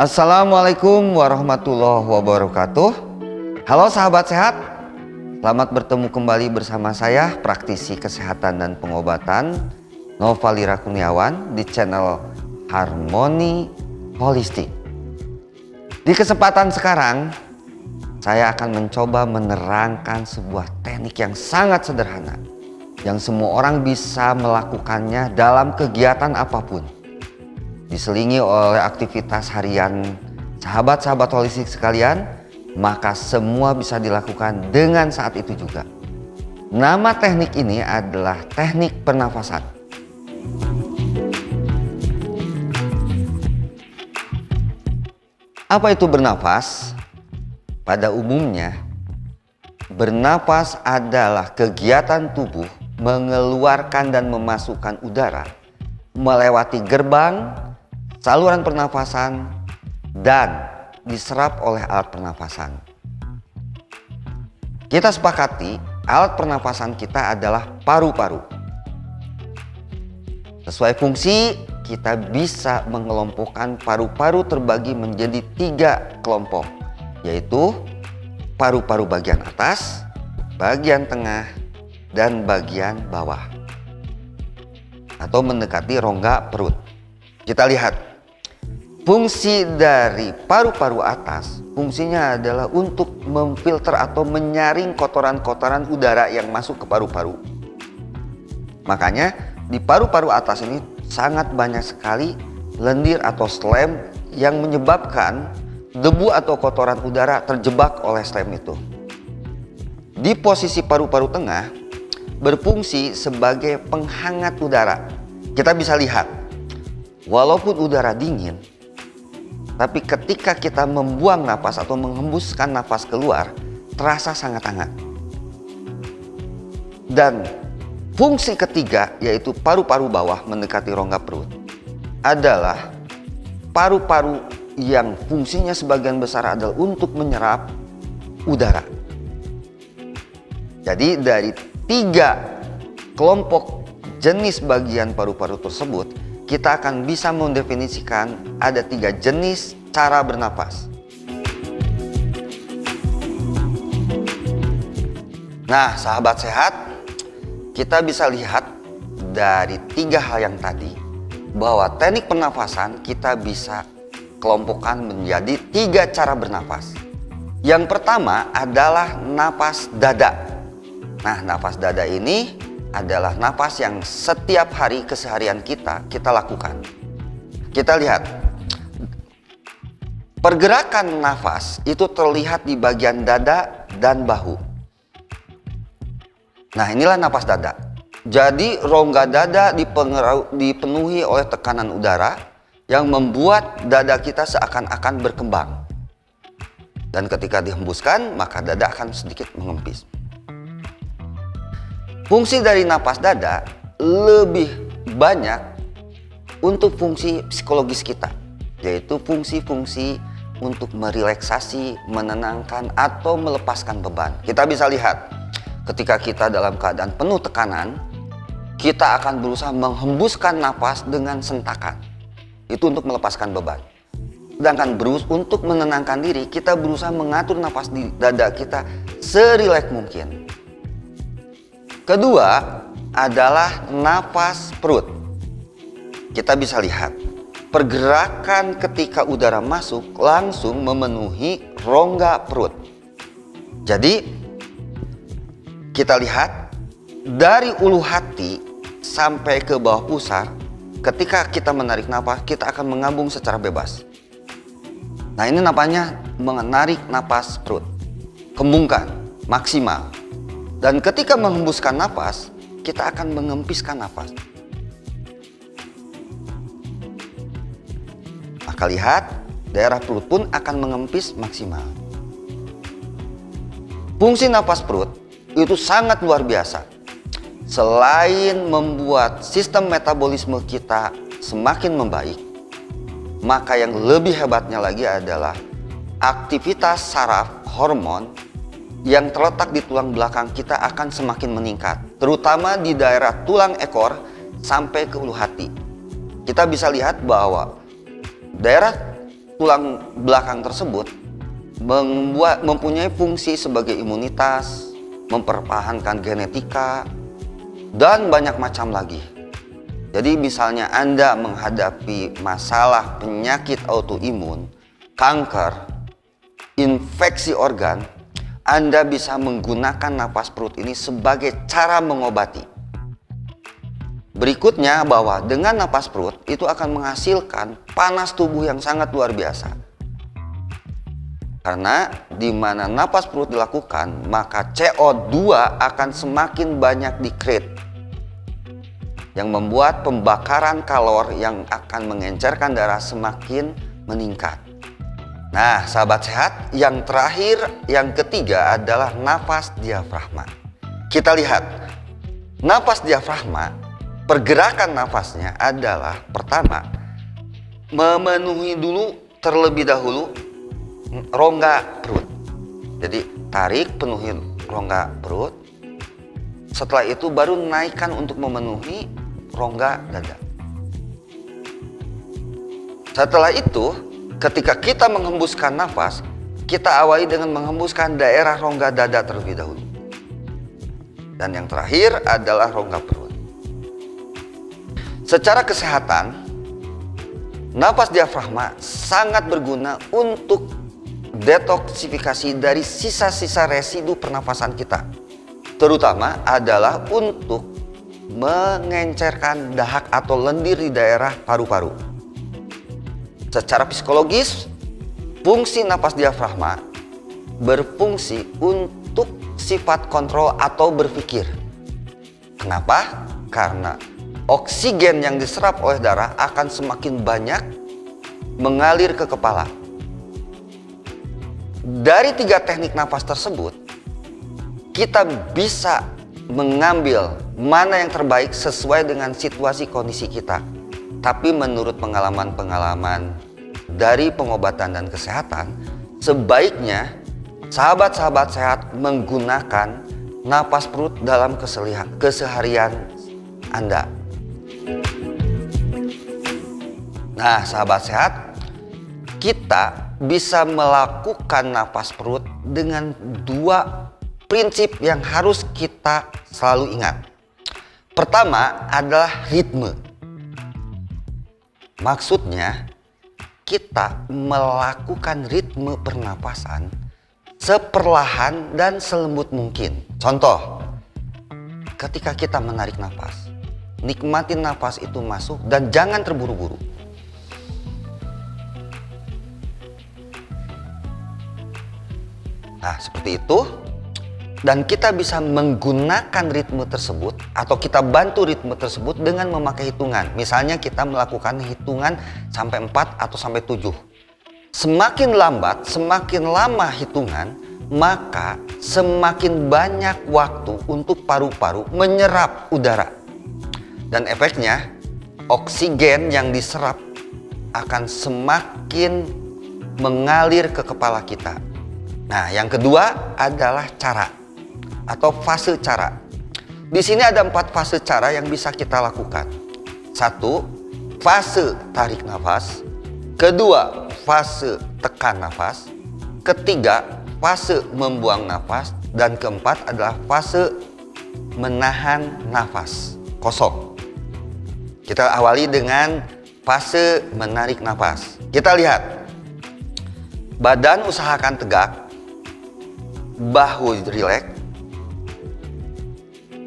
Assalamualaikum warahmatullahi wabarakatuh. Halo sahabat sehat, selamat bertemu kembali bersama saya praktisi kesehatan dan pengobatan Nova Lira Kurniawan di channel Harmoni Holistik. Di kesempatan sekarang saya akan mencoba menerangkan sebuah teknik yang sangat sederhana yang semua orang bisa melakukannya dalam kegiatan apapun, diselingi oleh aktivitas harian sahabat-sahabat holistik sekalian, maka semua bisa dilakukan dengan saat itu juga. Nama teknik ini adalah teknik pernafasan. Apa itu bernafas? Pada umumnya, bernafas adalah kegiatan tubuh mengeluarkan dan memasukkan udara melewati gerbang saluran pernafasan dan diserap oleh alat pernafasan. Kita sepakati alat pernafasan kita adalah paru-paru. Sesuai fungsi, kita bisa mengelompokkan paru-paru terbagi menjadi 3 kelompok, yaitu paru-paru bagian atas, bagian tengah, dan bagian bawah, atau mendekati rongga perut. Kita lihat fungsi dari paru-paru atas. Fungsinya adalah untuk memfilter atau menyaring kotoran-kotoran udara yang masuk ke paru-paru. Makanya di paru-paru atas ini sangat banyak sekali lendir atau slem yang menyebabkan debu atau kotoran udara terjebak oleh slem itu. Di posisi paru-paru tengah berfungsi sebagai penghangat udara. Kita bisa lihat, walaupun udara dingin, tapi ketika kita membuang napas atau menghembuskan napas keluar, terasa sangat hangat. Dan fungsi ketiga, yaitu paru-paru bawah mendekati rongga perut, adalah paru-paru yang fungsinya sebagian besar adalah untuk menyerap udara. Jadi dari 3 kelompok jenis bagian paru-paru tersebut, kita akan bisa mendefinisikan ada 3 jenis cara bernapas. Nah, sahabat sehat, kita bisa lihat dari 3 hal yang tadi bahwa teknik pernafasan kita bisa kelompokkan menjadi 3 cara bernapas. Yang pertama adalah napas dada. Nah, napas dada ini adalah napas yang setiap hari keseharian kita lakukan. Kita lihat, pergerakan nafas itu terlihat di bagian dada dan bahu. Nah, inilah napas dada. Jadi rongga dada dipenuhi oleh tekanan udara yang membuat dada kita seakan-akan berkembang. Dan ketika dihembuskan, maka dada akan sedikit mengempis. Fungsi dari napas dada lebih banyak untuk fungsi psikologis kita, yaitu fungsi-fungsi untuk merelaksasi, menenangkan, atau melepaskan beban. Kita bisa lihat, ketika kita dalam keadaan penuh tekanan, kita akan berusaha menghembuskan napas dengan sentakan. Itu untuk melepaskan beban. Sedangkan untuk menenangkan diri, kita berusaha mengatur napas di dada kita serileks mungkin. Kedua adalah napas perut. Kita bisa lihat pergerakan ketika udara masuk langsung memenuhi rongga perut. Jadi kita lihat dari ulu hati sampai ke bawah pusar, ketika kita menarik napas, kita akan mengambung secara bebas. Nah, ini namanya menarik napas perut. Kembungkan maksimal. Dan ketika menghembuskan napas, kita akan mengempiskan napas. Maka lihat, daerah perut pun akan mengempis maksimal. Fungsi napas perut itu sangat luar biasa. Selain membuat sistem metabolisme kita semakin membaik, maka yang lebih hebatnya lagi adalah aktivitas saraf hormon yang terletak di tulang belakang kita akan semakin meningkat, terutama di daerah tulang ekor sampai ke ulu hati. Kita bisa lihat bahwa daerah tulang belakang tersebut mempunyai fungsi sebagai imunitas, mempertahankan genetika, dan banyak macam lagi. Jadi misalnya Anda menghadapi masalah penyakit autoimun, kanker, infeksi organ, Anda bisa menggunakan napas perut ini sebagai cara mengobati. Berikutnya bahwa dengan napas perut itu akan menghasilkan panas tubuh yang sangat luar biasa. Karena di mana napas perut dilakukan, maka CO2 akan semakin banyak di-create, yang membuat pembakaran kalor yang akan mengencerkan darah semakin meningkat. Nah, sahabat sehat, yang terakhir, yang ketiga adalah napas diafragma. Kita lihat, napas diafragma, pergerakan nafasnya adalah pertama, memenuhi dulu terlebih dahulu rongga perut. Jadi tarik, penuhi rongga perut. Setelah itu baru naikkan untuk memenuhi rongga dada. Setelah itu, ketika kita menghembuskan nafas, kita awali dengan menghembuskan daerah rongga dada terlebih dahulu. Dan yang terakhir adalah rongga perut. Secara kesehatan, napas diafragma sangat berguna untuk detoksifikasi dari sisa-sisa residu pernafasan kita, terutama adalah untuk mengencerkan dahak atau lendir di daerah paru-paru. Secara psikologis, fungsi napas diafragma berfungsi untuk sifat kontrol atau berpikir. Kenapa? Karena oksigen yang diserap oleh darah akan semakin banyak mengalir ke kepala. Dari 3 teknik nafas tersebut, kita bisa mengambil mana yang terbaik sesuai dengan situasi kondisi kita. Tapi menurut pengalaman-pengalaman dari pengobatan dan kesehatan, sebaiknya sahabat-sahabat sehat menggunakan napas perut dalam keseharian Anda. Nah, sahabat sehat, kita bisa melakukan napas perut dengan 2 prinsip yang harus kita selalu ingat. Pertama adalah ritme. Maksudnya, kita melakukan ritme pernapasan seperlahan dan selembut mungkin. Contoh, ketika kita menarik napas, nikmatin napas itu masuk dan jangan terburu-buru. Nah, seperti itu. Dan kita bisa menggunakan ritme tersebut atau kita bantu ritme tersebut dengan memakai hitungan. Misalnya kita melakukan hitungan sampai 4 atau sampai 7. Semakin lambat, semakin lama hitungan, maka semakin banyak waktu untuk paru-paru menyerap udara. Dan efeknya, oksigen yang diserap akan semakin mengalir ke kepala kita. Nah, yang kedua adalah cara atau fase cara. Di sini ada 4 fase cara yang bisa kita lakukan. 1, fase tarik nafas. Kedua, fase tekan nafas. Ketiga, fase membuang nafas. Dan keempat adalah fase menahan nafas kosong. Kita awali dengan fase menarik nafas. Kita lihat, badan usahakan tegak, bahu rileks.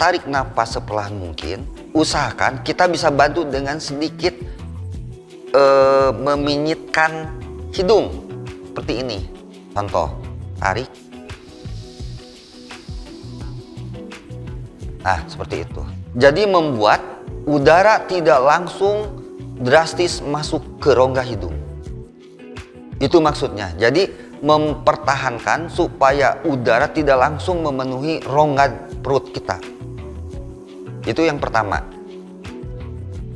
Tarik nafas seperlahan mungkin. Usahakan kita bisa bantu dengan sedikit meminyitkan hidung seperti ini. Contoh, tarik. Nah, seperti itu. Jadi membuat udara tidak langsung drastis masuk ke rongga hidung. Itu maksudnya. Jadi mempertahankan supaya udara tidak langsung memenuhi rongga perut kita. Itu yang pertama.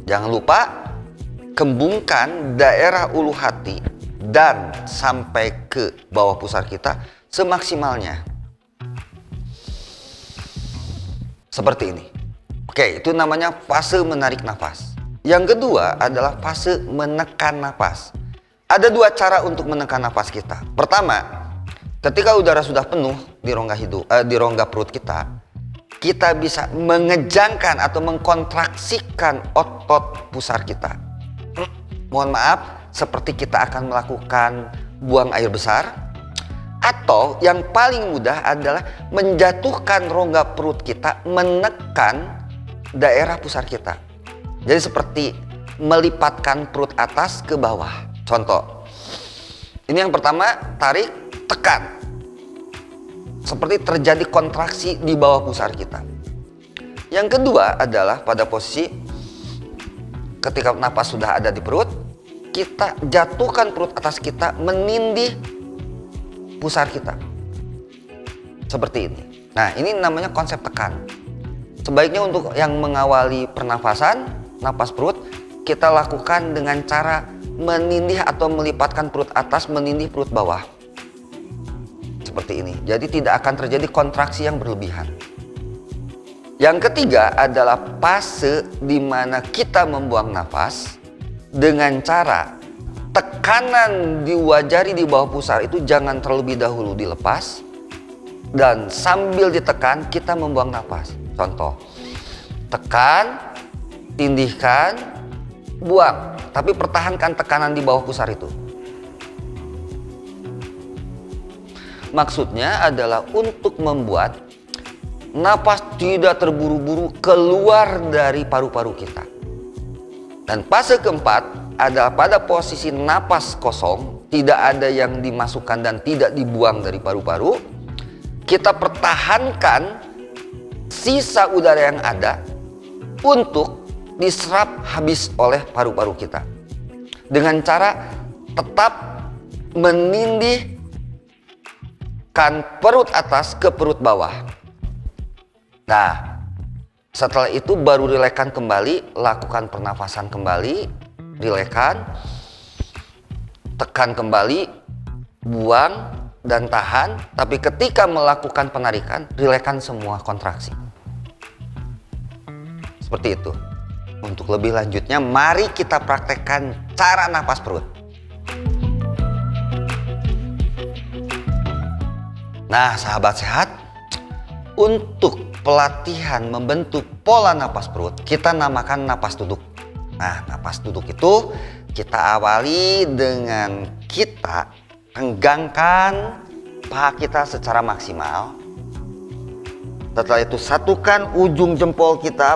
Jangan lupa kembungkan daerah ulu hati dan sampai ke bawah pusar kita semaksimalnya. Seperti ini. Oke, itu namanya fase menarik nafas. Yang kedua adalah fase menekan nafas. Ada dua cara untuk menekan napas kita. Pertama, ketika udara sudah penuh di rongga perut kita, kita bisa mengejangkan atau mengkontraksikan otot pusar kita. Mohon maaf, seperti kita akan melakukan buang air besar. Atau yang paling mudah adalah menjatuhkan rongga perut kita, menekan daerah pusar kita. Jadi seperti melipatkan perut atas ke bawah. Contoh, ini yang pertama, tarik, tekan. Seperti terjadi kontraksi di bawah pusar kita. Yang kedua adalah pada posisi ketika napas sudah ada di perut, kita jatuhkan perut atas kita, menindih pusar kita. Seperti ini. Nah, ini namanya konsep tekan. Sebaiknya untuk yang mengawali pernafasan, napas perut, kita lakukan dengan cara menindih atau melipatkan perut atas, menindih perut bawah. Seperti ini. Jadi tidak akan terjadi kontraksi yang berlebihan. Yang ketiga adalah fase di mana kita membuang nafas dengan cara tekanan di jari di bawah pusar itu jangan terlebih dahulu dilepas, dan sambil ditekan kita membuang nafas. Contoh, tekan, tindihkan, buang, tapi pertahankan tekanan di bawah pusar itu. Maksudnya adalah untuk membuat napas tidak terburu-buru keluar dari paru-paru kita. Dan fase keempat adalah pada posisi napas kosong, tidak ada yang dimasukkan dan tidak dibuang dari paru-paru. Kita pertahankan sisa udara yang ada untuk diserap habis oleh paru-paru kita. Dengan cara tetap menindihkan perut atas ke perut bawah. Nah, setelah itu baru rilekkan kembali, lakukan pernafasan kembali. Rilekkan, tekan kembali, buang dan tahan. Tapi ketika melakukan penarikan, rilekkan semua kontraksi. Seperti itu. Untuk lebih lanjutnya, mari kita praktekkan cara napas perut. Nah, sahabat sehat, untuk pelatihan membentuk pola napas perut, kita namakan napas duduk. Nah, napas duduk itu kita awali dengan kita renggangkan paha kita secara maksimal. Setelah itu satukan ujung jempol kita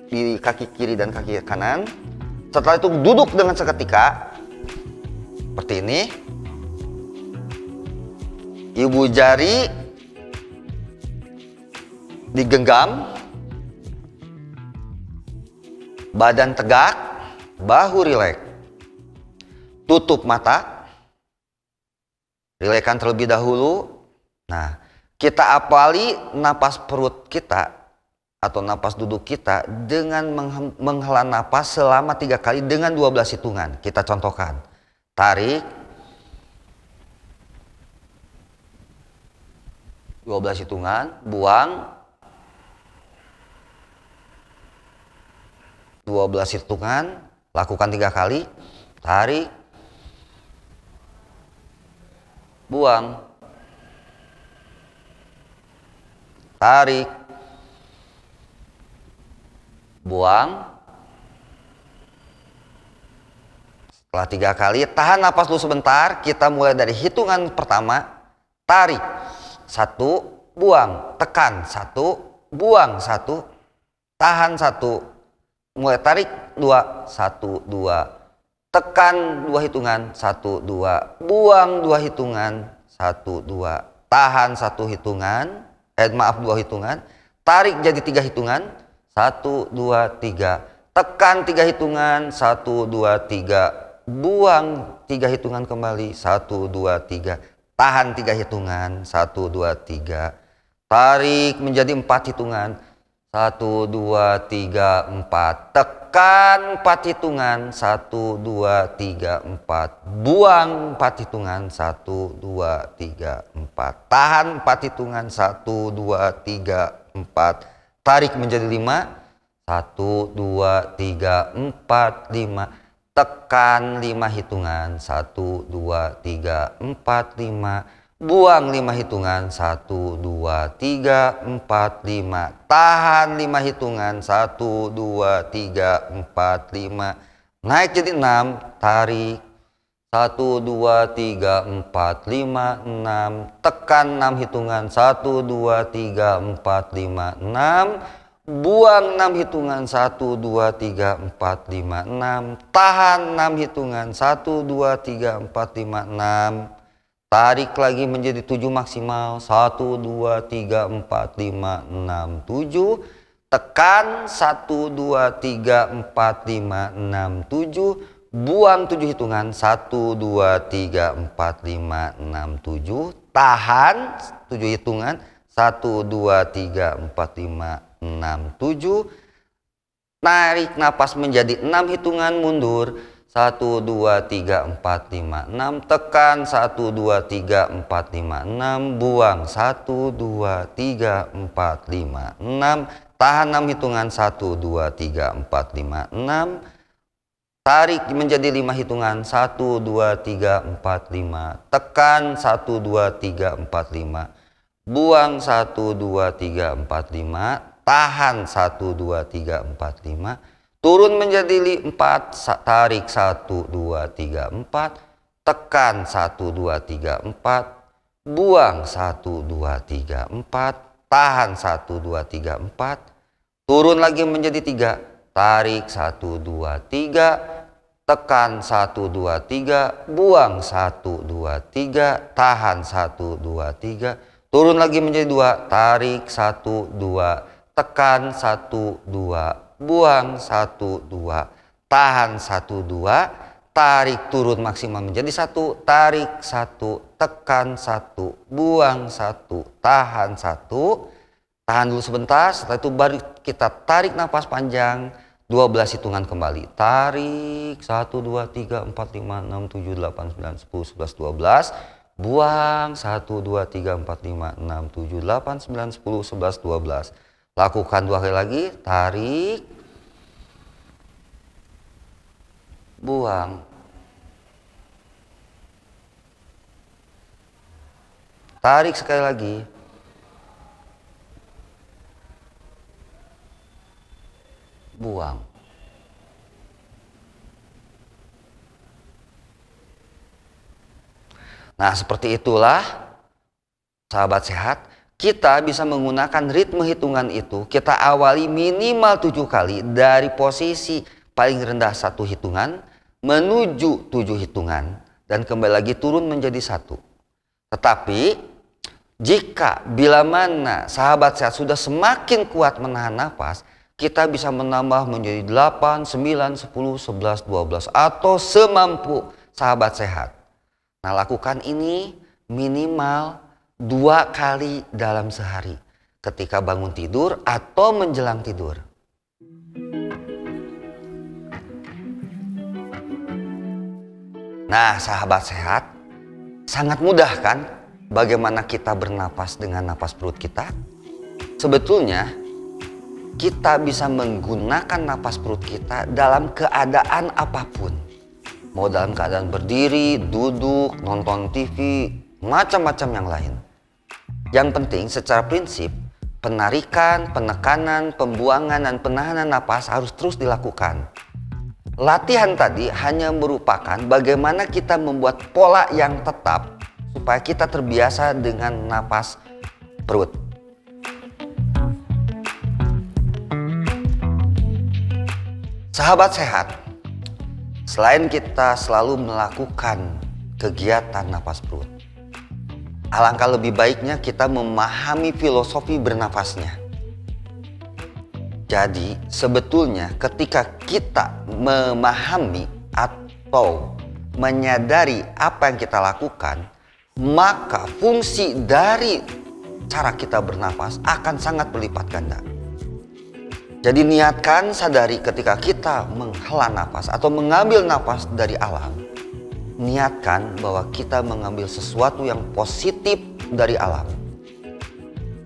di kaki kiri dan kaki kanan. Setelah itu duduk dengan seketika seperti ini. Ibu jari digenggam. Badan tegak, bahu rileks. Tutup mata. Rilekkan terlebih dahulu. Nah, kita apali napas perut kita atau napas duduk kita dengan menghela napas selama 3 kali dengan 12 hitungan. Kita contohkan. Tarik 12 hitungan, buang 12 hitungan, lakukan 3 kali, tarik, buang, tarik, buang. Setelah 3 kali, tahan napas dulu sebentar. Kita mulai dari hitungan pertama, tarik 1, buang, tekan 1, buang 1, tahan 1. Mulai tarik 2, 1, 2, tekan 2 hitungan, 1, 2, buang 2 hitungan, 1, 2, tahan 1 hitungan, 2 hitungan, tarik jadi 3 hitungan, 1, 2, 3, tekan 3 hitungan, 1, 2, 3, buang 3 hitungan kembali, 1, 2, 3, tahan 3 hitungan, 1, 2, 3, tarik menjadi 4 hitungan, 1, 2, 3, 4, tekan 4 hitungan, 1, 2, 3, 4, buang 4 hitungan, 1, 2, 3, 4, tahan 4 hitungan, 1, 2, 3, 4, tarik menjadi 5, 1, 2, 3, 4, 5, tekan 5 hitungan, 1, 2, 3, 4, 5, buang 5 hitungan, 1, 2, 3, 4, 5, tahan 5 hitungan, 1, 2, 3, 4, 5, naik jadi 6, tarik, 1, 2, 3, 4, 5, 6, tekan 6 hitungan, 1, 2, 3, 4, 5, 6, buang 6 hitungan, 1, 2, 3, 4, 5, 6, tahan 6 hitungan, 1, 2, 3, 4, 5, 6, tarik lagi menjadi 7 maksimal, 1, 2, 3, 4, 5, 6, 7, tekan 1, 2, 3, 4, 5, 6, 7, buang 7 hitungan, 1, 2, 3, 4, 5, 6, 7, tahan 7 hitungan, 1, 2, 3, 4, 5, 6, 7, tarik napas menjadi 6 hitungan, mundur, 1, 2, 3, 4, 5, 6, tekan 1, 2, 3, 4, 5, 6, buang 1, 2, 3, 4, 5, 6, tahan 6 hitungan, 1, 2, 3, 4, 5, 6, tarik menjadi 5 hitungan, 1, 2, 3, 4, 5, tekan 1, 2, 3, 4, 5, buang 1, 2, 3, 4, 5, tahan 1, 2, 3, 4, 5, turun menjadi 4, tarik 1, 2, 3, 4, tekan 1, 2, 3, 4, buang 1, 2, 3, 4, tahan 1, 2, 3, 4, turun lagi menjadi 3, tarik 1, 2, 3, tekan 1, 2, 3, buang 1, 2, 3, tahan 1, 2, 3, turun lagi menjadi 2, tarik 1, 2, tekan 1, 2, buang 1, 2, tahan 1, 2, tarik turun maksimal menjadi 1, tarik 1, tekan 1, buang 1, tahan 1, tahan dulu sebentar, setelah itu baru kita tarik nafas panjang 12 hitungan kembali, tarik 1, 2, 3, 4, 5, 6, 7, 8, 9, 10, 11, 12, buang 1, 2, 3, 4, 5, 6, 7, 8, 9, 10, 11, 12. Lakukan 2 kali lagi, tarik, buang, tarik sekali lagi, buang. Nah, seperti itulah sahabat sehat, kita bisa menggunakan ritme hitungan itu. Kita awali minimal 7 kali dari posisi paling rendah 1 hitungan menuju 7 hitungan dan kembali lagi turun menjadi 1. Tetapi jika bila mana sahabat sehat sudah semakin kuat menahan nafas, kita bisa menambah menjadi 8, 9, 10, 11, 12 atau semampu sahabat sehat. Nah, lakukan ini minimal 2 kali dalam sehari, ketika bangun tidur atau menjelang tidur. Nah, sahabat sehat, sangat mudah kan bagaimana kita bernapas dengan napas perut kita? Sebetulnya kita bisa menggunakan napas perut kita dalam keadaan apapun. Mau dalam keadaan berdiri, duduk, nonton TV, macam-macam yang lain. Yang penting secara prinsip, penarikan, penekanan, pembuangan, dan penahanan napas harus terus dilakukan. Latihan tadi hanya merupakan bagaimana kita membuat pola yang tetap supaya kita terbiasa dengan napas perut. Sahabat sehat, selain kita selalu melakukan kegiatan napas perut, alangkah lebih baiknya kita memahami filosofi bernafasnya. Jadi sebetulnya ketika kita memahami atau menyadari apa yang kita lakukan, maka fungsi dari cara kita bernapas akan sangat berlipat ganda. Jadi niatkan, sadari ketika kita menghela nafas atau mengambil nafas dari alam, niatkan bahwa kita mengambil sesuatu yang positif dari alam.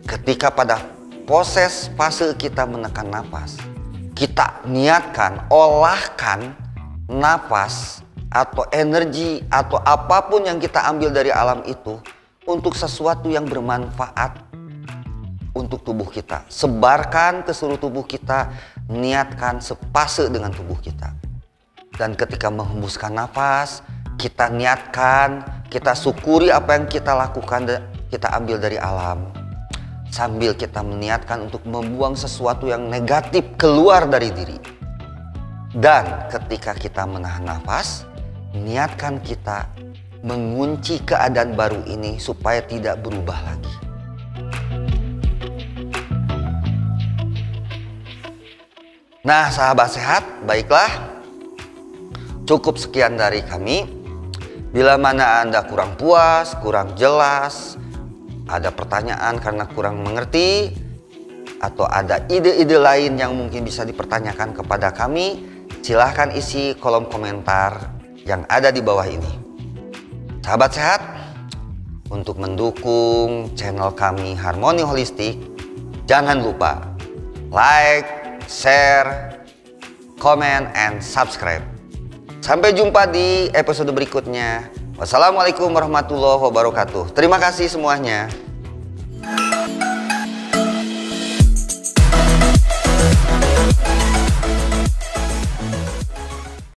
Ketika pada fase kita menekan nafas, kita niatkan, olahkan nafas atau energi atau apapun yang kita ambil dari alam itu untuk sesuatu yang bermanfaat untuk tubuh kita. Sebarkan ke seluruh tubuh kita, niatkan sepase dengan tubuh kita. Dan ketika menghembuskan nafas, kita niatkan, kita syukuri apa yang kita lakukan, kita ambil dari alam. Sambil kita meniatkan untuk membuang sesuatu yang negatif keluar dari diri. Dan ketika kita menahan nafas, niatkan kita mengunci keadaan baru ini supaya tidak berubah lagi. Nah, sahabat sehat, baiklah. Cukup sekian dari kami. Bila mana Anda kurang puas, kurang jelas, ada pertanyaan karena kurang mengerti, atau ada ide-ide lain yang mungkin bisa dipertanyakan kepada kami, silahkan isi kolom komentar yang ada di bawah ini. Sahabat sehat, untuk mendukung channel kami Harmoni Holistik, jangan lupa like, share, comment, and subscribe. Sampai jumpa di episode berikutnya. Wassalamualaikum warahmatullahi wabarakatuh. Terima kasih semuanya.